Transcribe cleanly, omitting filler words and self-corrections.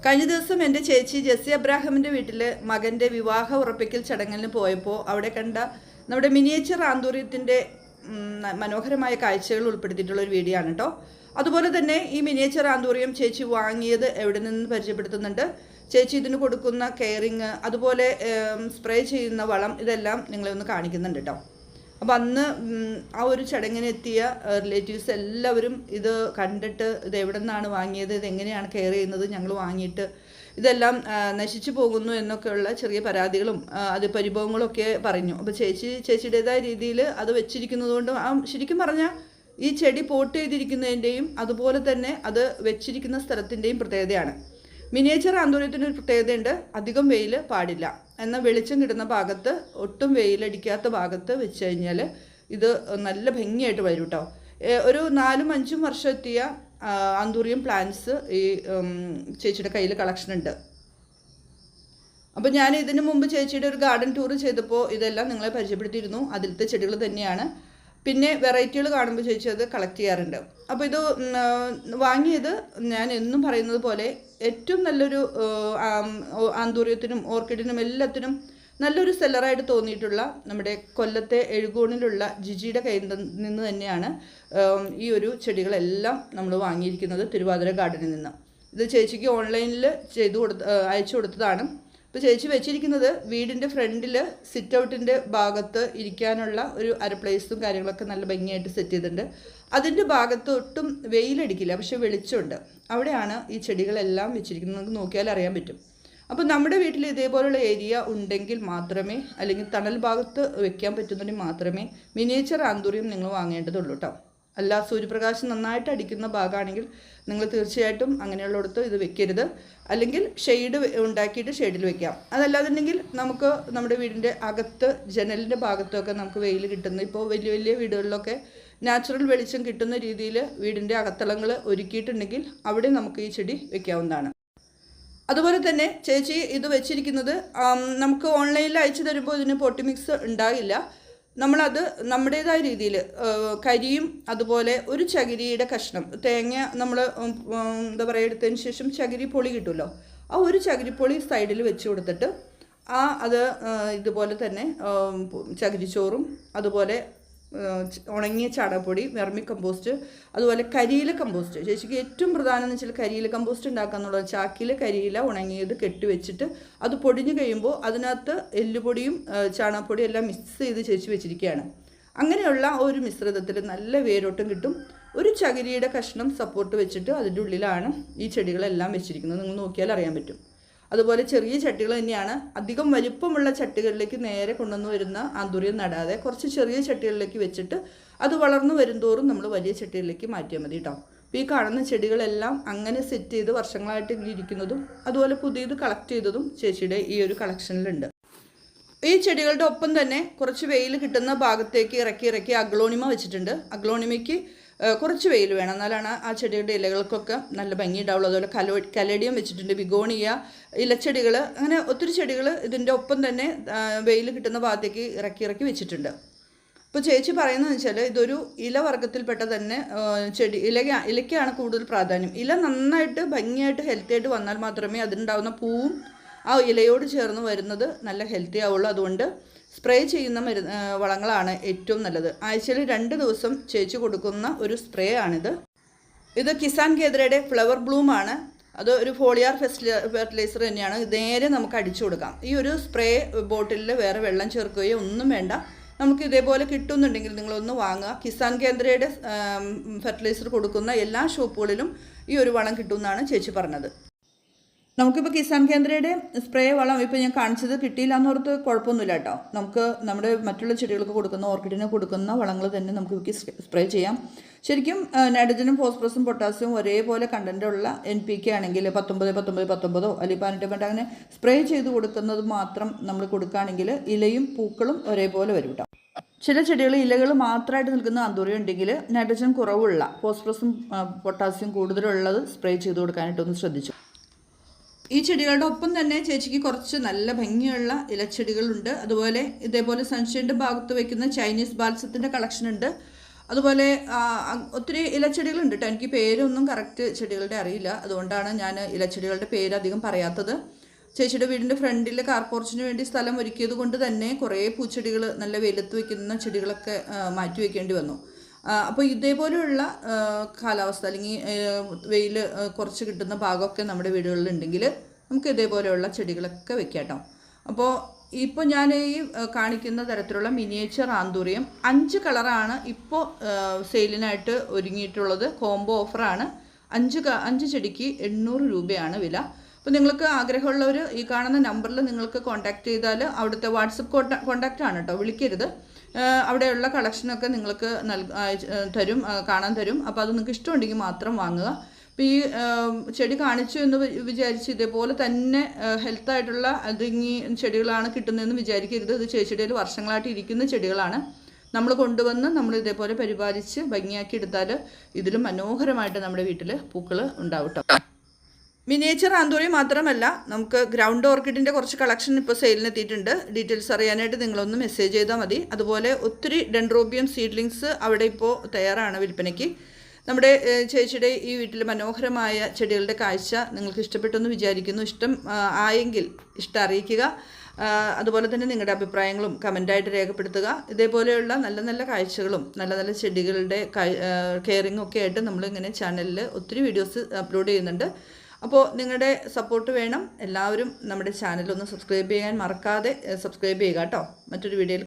കഴിഞ്ഞ ദിവസം എൻ്റെ ചേച്ചി ജെസ്സി അബ്രാഹമിൻ്റെ വീട്ടിൽ മകൻ്റെ വിവാഹ ഉറപ്പിക്കൽ ചടങ്ങിന് പോയപ്പോൾ അവിടെ കണ്ട നമ്മുടെ മിനിയേച്ചർ ആന്തൂര്യത്തിൻ്റെ മനോഹരമായ കാഴ്ചകൾ ഉൾപ്പെടുത്തിയിട്ടുള്ള ഒരു വീഡിയോ ആണ് കേട്ടോ. അതുപോലെ തന്നെ ഈ മിനിയേച്ചർ ആന്തൂര്യം ചേച്ചി വാങ്ങിയത് എവിടെ നിന്ന് പരിചയപ്പെടുത്തുന്നുണ്ട്. ചേച്ചി ഇതിന് കൊടുക്കുന്ന കെയറിങ്, അതുപോലെ സ്പ്രേ ചെയ്യുന്ന വളം, ഇതെല്ലാം നിങ്ങളെ ഒന്ന് കാണിക്കുന്നുണ്ട് കേട്ടോ. അപ്പോൾ അന്ന് ആ ഒരു ചടങ്ങിനെത്തിയ റിലേറ്റീവ്സ് എല്ലാവരും ഇത് കണ്ടിട്ട് ഇത് എവിടെ നിന്നാണ് വാങ്ങിയത്, ഇതെങ്ങനെയാണ് കെയർ ചെയ്യുന്നത്, ഞങ്ങൾ വാങ്ങിയിട്ട് ഇതെല്ലാം നശിച്ചു പോകുന്നു എന്നൊക്കെയുള്ള ചെറിയ പരാതികളും അത് പരിഭവങ്ങളൊക്കെ പറഞ്ഞു. അപ്പോൾ ചേച്ചിയുടേതായ രീതിയിൽ അത് വെച്ചിരിക്കുന്നത് കൊണ്ട് ശരിക്കും പറഞ്ഞാൽ ഈ ചെടി പോട്ട് ചെയ്തിരിക്കുന്നതിൻ്റെയും അതുപോലെ തന്നെ അത് വെച്ചിരിക്കുന്ന സ്ഥലത്തിൻ്റെയും പ്രത്യേകതയാണ്. മിനിയേച്ചർ ആന്തൂര്യത്തിൻ്റെ ഒരു പ്രത്യേകതയുണ്ട്, അധികം വെയിൽ പാടില്ല. എന്നാൽ വെളിച്ചം കിട്ടുന്ന ഭാഗത്ത്, ഒട്ടും വെയിലടിക്കാത്ത ഭാഗത്ത് വെച്ച് കഴിഞ്ഞാൽ ഇത് നല്ല ഭംഗിയായിട്ട് വരും കേട്ടോ. ഒരു 4-5 വർഷം എത്തിയ ആന്തൂറിയം പ്ലാന്റ്സ് ഈ ചേച്ചിയുടെ കയ്യിൽ കളക്ഷൻ ഉണ്ട്. അപ്പോൾ ഞാൻ ഇതിനു മുമ്പ് ചേച്ചിയുടെ ഒരു ഗാർഡൻ ടൂർ ചെയ്തപ്പോൾ ഇതെല്ലാം നിങ്ങളെ പരിചയപ്പെടുത്തിയിരുന്നു. അതിലത്തെ ചെടികൾ തന്നെയാണ്. പിന്നെ വെറൈറ്റികൾ കാണുമ്പോൾ ചേച്ചി അത് കളക്ട് ചെയ്യാറുണ്ട്. അപ്പോൾ ഇത് വാങ്ങിയത് ഞാൻ എന്നും പറയുന്നത് പോലെ ഏറ്റവും നല്ലൊരു ആന്തൂര്യത്തിനും ഓർക്കിഡിനും എല്ലാത്തിനും നല്ലൊരു സെല്ലറായിട്ട് തോന്നിയിട്ടുള്ള നമ്മുടെ കൊല്ലത്തെ എഴുകോണിലുള്ള ജിജിയുടെ കയ്യിൽ നിന്ന് തന്നെയാണ് ഈ ഒരു ചെടികളെല്ലാം നമ്മൾ വാങ്ങിയിരിക്കുന്നത്, തിരുവാതിര ഗാർഡനിൽ നിന്ന്. ഇത് ചേച്ചിക്ക് ഓൺലൈനിൽ അയച്ചു കൊടുത്തതാണ്. ഇപ്പോൾ ചേച്ചി വെച്ചിരിക്കുന്നത് വീടിൻ്റെ ഫ്രണ്ടിൽ സിറ്റ് ഔട്ടിൻ്റെ ഭാഗത്ത് ഇരിക്കാനുള്ള ഒരു പ്ലേസും കാര്യങ്ങളൊക്കെ നല്ല ഭംഗിയായിട്ട് സെറ്റ് ചെയ്തിട്ടുണ്ട്. അതിൻ്റെ ഭാഗത്ത് ഒട്ടും വെയിലടിക്കില്ല, പക്ഷേ വെളിച്ചമുണ്ട്. അവിടെയാണ് ഈ ചെടികളെല്ലാം വെച്ചിരിക്കുന്നത്. നമുക്ക് നോക്കിയാൽ അറിയാൻ പറ്റും. അപ്പോൾ നമ്മുടെ വീട്ടിൽ ഇതേപോലുള്ള ഏരിയ ഉണ്ടെങ്കിൽ മാത്രമേ, അല്ലെങ്കിൽ തണൽ ഭാഗത്ത് വെക്കാൻ പറ്റുന്നതിന് മാത്രമേ മിനിയേച്ചർ ആന്തൂറിയം നിങ്ങൾ വാങ്ങേണ്ടതുള്ളൂ കേട്ടോ. അല്ല, സൂര്യപ്രകാശം നന്നായിട്ട് അടിക്കുന്ന ഭാഗമാണെങ്കിൽ നിങ്ങൾ തീർച്ചയായിട്ടും അങ്ങനെയുള്ളിടത്ത് ഇത് വെക്കരുത്. അല്ലെങ്കിൽ ഷെയ്ഡ് ഉണ്ടാക്കിയിട്ട് ഷെയ്ഡിൽ വെക്കാം. അതല്ലാതുണ്ടെങ്കിൽ നമുക്ക് നമ്മുടെ വീടിൻ്റെ അകത്ത് ജനലിൻ്റെ ഭാഗത്തൊക്കെ നമുക്ക് വെയിൽ കിട്ടുന്ന, ഇപ്പോൾ വലിയ വലിയ വീടുകളിലൊക്കെ നാച്ചുറൽ വെളിച്ചം കിട്ടുന്ന രീതിയിൽ വീടിൻ്റെ അകത്തളങ്ങൾ ഒരുക്കിയിട്ടുണ്ടെങ്കിൽ അവിടെ നമുക്ക് ഈ ചെടി വെക്കാവുന്നതാണ്. അതുപോലെ തന്നെ ചേച്ചി ഇത് വെച്ചിരിക്കുന്നത് നമുക്ക് ഓൺലൈനിൽ അയച്ചു തരുമ്പോൾ ഇതിന് പൊട്ടി മിക്സ് ഉണ്ടാകില്ല. നമ്മളത് നമ്മുടേതായ രീതിയിൽ കരിയും അതുപോലെ ഒരു ചകിരിയുടെ കഷ്ണം, തേങ്ങ നമ്മൾ എന്താ പറയുക എടുത്തതിന് ശേഷം ചകിരി പൊളി കിട്ടുമല്ലോ, ആ ഒരു ചകിരിപ്പൊളി സൈഡിൽ വെച്ച് കൊടുത്തിട്ട് അത് ഇതുപോലെ തന്നെ ചകിരിച്ചോറും അതുപോലെ ഉണങ്ങിയ ചാണകപ്പൊടി, വെർമി കമ്പോസ്റ്റ്, അതുപോലെ കരിയില കമ്പോസ്റ്റ്. ചേച്ചിക്ക് ഏറ്റവും പ്രധാനം എന്ന് വെച്ചാൽ കരിയില കമ്പോസ്റ്റ് ഉണ്ടാക്കുക എന്നുള്ളത്. ചാക്കിൽ കരിയില ഉണങ്ങിയത് കെട്ടിവെച്ചിട്ട് അത് പൊടിഞ്ഞു കഴിയുമ്പോൾ അതിനകത്ത് എല്ലുപൊടിയും ചാണകപ്പൊടിയും എല്ലാം മിക്സ് ചെയ്ത് ചേച്ചി വെച്ചിരിക്കുകയാണ്. അങ്ങനെയുള്ള ഒരു മിശ്രിതത്തിൽ നല്ല വേരോട്ടം കിട്ടും. ഒരു ചകിരിയുടെ കഷ്ണം സപ്പോർട്ട് വെച്ചിട്ട് അതിൻ്റെ ഉള്ളിലാണ് ഈ ചെടികളെല്ലാം വെച്ചിരിക്കുന്നത്. നിങ്ങൾ നോക്കിയാൽ അറിയാൻ പറ്റും. അതുപോലെ ചെറിയ ചട്ടികൾ തന്നെയാണ്. അധികം വലിപ്പമുള്ള ചട്ടികളിലേക്ക് നേരെ കൊണ്ടുവന്ന് വരുന്ന ആന്തൂറിയം നടാതെ കുറച്ച് ചെറിയ ചട്ടികളിലേക്ക് വെച്ചിട്ട് അത് വളർന്നു വരുംതോറും നമ്മൾ വലിയ ചട്ടികളിലേക്ക് മാറ്റിയാൽ മതി കേട്ടോ. അപ്പോൾ ഈ കാണുന്ന ചെടികളെല്ലാം അങ്ങനെ സെറ്റ് ചെയ്ത് വർഷങ്ങളായിട്ട് ഇങ്ങനെ ഇരിക്കുന്നതും അതുപോലെ പുതിയത് കളക്ട് ചെയ്തതും ചേച്ചിയുടെ ഈ ഒരു കളക്ഷനിലുണ്ട്. ഈ ചെടികളുടെ ഒപ്പം തന്നെ കുറച്ച് വെയിൽ കിട്ടുന്ന ഭാഗത്തേക്ക് ഇറക്കി അഗ്ലോണിമ വെച്ചിട്ടുണ്ട്. അഗ്ലോണിമയ്ക്ക് കുറച്ച് വെയിൽ വേണം, എന്നാലാണ് ആ ചെടിയുടെ ഇലകൾക്കൊക്കെ നല്ല ഭംഗി ഉണ്ടാവുള്ളൂ. അതുപോലെ കലേഡിയം വെച്ചിട്ടുണ്ട്, ബിഗോണിയ, ഇലച്ചെടികൾ, അങ്ങനെ ഒത്തിരി ചെടികൾ ഇതിൻ്റെ ഒപ്പം തന്നെ വെയിൽ കിട്ടുന്ന ഭാഗത്തേക്ക് ഇറക്കി വെച്ചിട്ടുണ്ട്. ഇപ്പോൾ ചേച്ചി പറയുന്നതെന്ന് വെച്ചാൽ ഇതൊരു ഇലവർഗത്തിൽപ്പെട്ട തന്നെ ചെടി, ഇലയ്ക്കാണ് കൂടുതൽ പ്രാധാന്യം. ഇല നന്നായിട്ട് ഭംഗിയായിട്ട് ഹെൽത്തി ആയിട്ട് വന്നാൽ മാത്രമേ അതിനുണ്ടാകുന്ന പൂവും ആ ഇലയോട് ചേർന്ന് വരുന്നത് നല്ല ഹെൽത്തി ആവുള്ളൂ. അതുകൊണ്ട് സ്പ്രേ ചെയ്യുന്ന വളങ്ങളാണ് ഏറ്റവും നല്ലത്. ആഴ്ചയിൽ 2 ദിവസം ചേച്ചി കൊടുക്കുന്ന ഒരു സ്പ്രേ ആണിത്. ഇത് കിസാൻ കേന്ദ്രയുടെ ഫ്ലവർ ബ്ലൂമാണ്. അത് ഒരു ഫോളിയാർ ഫെർട്ടിലൈസർ തന്നെയാണ്. നേരെ നമുക്ക് അടിച്ചു കൊടുക്കാം. ഈ ഒരു സ്പ്രേ ബോട്ടിലിൽ വേറെ വെള്ളം ചേർക്കുകയോ ഒന്നും വേണ്ട. നമുക്ക് ഇതേപോലെ കിട്ടുന്നുണ്ടെങ്കിൽ നിങ്ങളൊന്ന് വാങ്ങുക. കിസാൻ കേന്ദ്രയുടെ ഫെർട്ടിലൈസർ കൊടുക്കുന്ന എല്ലാ ഷോപ്പുകളിലും ഈ ഒരു വളം കിട്ടുമെന്നാണ് ചേച്ചി പറഞ്ഞത്. നമുക്കിപ്പോൾ കിസാൻ കേന്ദ്രയുടെ സ്പ്രേ വളം ഇപ്പോൾ ഞാൻ കാണിച്ചത് കിട്ടിയില്ല എന്നോർത്ത് കുഴപ്പമൊന്നുമില്ല കേട്ടോ. നമുക്ക് നമ്മുടെ മറ്റുള്ള ചെടികൾക്ക് കൊടുക്കുന്ന, ഓർക്കിഡിന് കൊടുക്കുന്ന വളങ്ങൾ തന്നെ നമുക്ക് സ്പ്രേ ചെയ്യാം. ശരിക്കും നൈട്രജനും ഫോസ്ഫറസും പൊട്ടാസ്യവും ഒരേപോലെ കണ്ടൻറ്റുള്ള NPK ആണെങ്കിൽ 19 അല്ലെങ്കിൽ 18 അങ്ങനെ സ്പ്രേ ചെയ്ത് കൊടുക്കുന്നത് മാത്രം നമ്മൾ കൊടുക്കുകയാണെങ്കിൽ ഇലയും പൂക്കളും ഒരേപോലെ വരും കേട്ടോ. ചില ചെടികൾ ഇലകൾ മാത്രമായിട്ട് നിൽക്കുന്ന ആന്തൂറിയം ഉണ്ടെങ്കിൽ നൈട്രജൻ കുറവുള്ള, ഫോസ്ഫറസും പൊട്ടാസ്യം കൂടുതലുള്ളത് സ്പ്രേ ചെയ്ത് കൊടുക്കാനായിട്ടൊന്ന് ശ്രദ്ധിച്ചു. ഈ ചെടികളുടെ ഒപ്പം തന്നെ ചേച്ചിക്ക് കുറച്ച് നല്ല ഭംഗിയുള്ള ഇലച്ചെടികളുണ്ട്. അതുപോലെ ഇതേപോലെ സൺഷൈൻ്റെ ഭാഗത്ത് വയ്ക്കുന്ന ചൈനീസ് ബാൽസത്തിൻ്റെ കളക്ഷൻ ഉണ്ട്. അതുപോലെ ഒത്തിരി ഇലച്ചെടികളുണ്ട് കേട്ടോ. എനിക്ക് പേരൊന്നും കറക്റ്റ് ചെടികളുടെ അറിയില്ല, അതുകൊണ്ടാണ് ഞാൻ ഇലച്ചെടികളുടെ പേര് അധികം പറയാത്തത്. ചേച്ചിയുടെ വീടിൻ്റെ ഫ്രണ്ടിൽ കാർ പോർച്ചിന് വേണ്ടി സ്ഥലം ഒരുക്കിയത് കൊണ്ട് തന്നെ കുറേ പൂച്ചെടികൾ, നല്ല വെയിലത്ത് വയ്ക്കുന്ന ചെടികളൊക്കെ മാറ്റി വയ്ക്കേണ്ടി വന്നു. അപ്പോൾ ഇതേപോലെയുള്ള കാലാവസ്ഥ അല്ലെങ്കിൽ വെയിൽ കുറച്ച് കിട്ടുന്ന ഭാഗമൊക്കെ നമ്മുടെ വീടുകളിലുണ്ടെങ്കിൽ നമുക്ക് ഇതേപോലെയുള്ള ചെടികളൊക്കെ വെക്കാം കേട്ടോ. അപ്പോൾ ഇപ്പോൾ ഞാൻ ഈ കാണിക്കുന്ന തരത്തിലുള്ള മിനിയേച്ചർ ആന്തൂറിയം 5 കളറാണ് ഇപ്പോൾ സെയിലിനായിട്ട് ഒരുങ്ങിയിട്ടുള്ളത്. കോംബോ ഓഫറാണ്. 5 ചെടിക്ക് 800 രൂപയാണ് വില. അപ്പോൾ നിങ്ങൾക്ക് ആഗ്രഹമുള്ളവർ ഈ കാണുന്ന നമ്പറിൽ നിങ്ങൾക്ക് കോൺടാക്റ്റ് ചെയ്താൽ, അവിടുത്തെ വാട്സപ്പ് കോൺടാക്റ്റ് ആണ് കേട്ടോ, വിളിക്കരുത്. അവിടെയുള്ള കളക്ഷനൊക്കെ നിങ്ങൾക്ക് തരും, കാണാൻ തരും. അപ്പോൾ അത് നിങ്ങൾക്ക് ഇഷ്ടമുണ്ടെങ്കിൽ മാത്രം വാങ്ങുക. അപ്പോൾ ഈ ചെടി കാണിച്ചു എന്ന് വിചാരിച്ച് ഇതേപോലെ തന്നെ ഹെൽത്തായിട്ടുള്ള അതിങ്ങി ചെടികളാണ് കിട്ടുന്നതെന്ന് വിചാരിക്കരുത്. ഇത് ചേച്ചിയുടെ വർഷങ്ങളായിട്ട് ഇരിക്കുന്ന ചെടികളാണ്. നമ്മൾ കൊണ്ടുവന്ന് നമ്മൾ ഇതേപോലെ പരിപാലിച്ച് ഭംഗിയാക്കി എടുത്താൽ ഇതിലും മനോഹരമായിട്ട് നമ്മുടെ വീട്ടിൽ പൂക്കൾ ഉണ്ടാവും കേട്ടോ. മിനിയേച്ചർ ആന്തൂറിയം മാത്രമല്ല, നമുക്ക് ഗ്രൗണ്ട് ഓർക്കിഡിൻ്റെ കുറച്ച് കളക്ഷൻ ഇപ്പോൾ സെയിലിനെത്തിയിട്ടുണ്ട്. ഡീറ്റെയിൽസ് അറിയാനായിട്ട് നിങ്ങളൊന്ന് മെസ്സേജ് ചെയ്താൽ മതി. അതുപോലെ ഒത്തിരി ഡെൻഡ്രോബിയം സീഡ്ലിങ്സ് അവിടെ ഇപ്പോൾ തയ്യാറാണ് വിൽപ്പനയ്ക്ക്. നമ്മുടെ ചേച്ചിയുടെ ഈ വീട്ടിൽ മനോഹരമായ ചെടികളുടെ കാഴ്ച നിങ്ങൾക്ക് ഇഷ്ടപ്പെട്ടെന്ന് വിചാരിക്കുന്നു. ഇഷ്ടം ആയെങ്കിൽ ഇഷ്ടം അറിയിക്കുക. അതുപോലെ തന്നെ നിങ്ങളുടെ അഭിപ്രായങ്ങളും കമൻ്റായിട്ട് രേഖപ്പെടുത്തുക. ഇതേപോലെയുള്ള നല്ല നല്ല കാഴ്ചകളും നല്ല നല്ല ചെടികളുടെ കെയറിങ്ങും ഒക്കെ ആയിട്ട് നമ്മളിങ്ങനെ ചാനലിൽ ഒത്തിരി വീഡിയോസ് അപ്ലോഡ് ചെയ്യുന്നുണ്ട്. അപ്പോൾ നിങ്ങളുടെ സപ്പോർട്ട് വേണം. എല്ലാവരും നമ്മുടെ ചാനലൊന്ന് സബ്സ്ക്രൈബ് ചെയ്യാൻ മറക്കാതെ സബ്സ്ക്രൈബ് ചെയ്യുക കേട്ടോ. മറ്റൊരു വീഡിയോയിൽ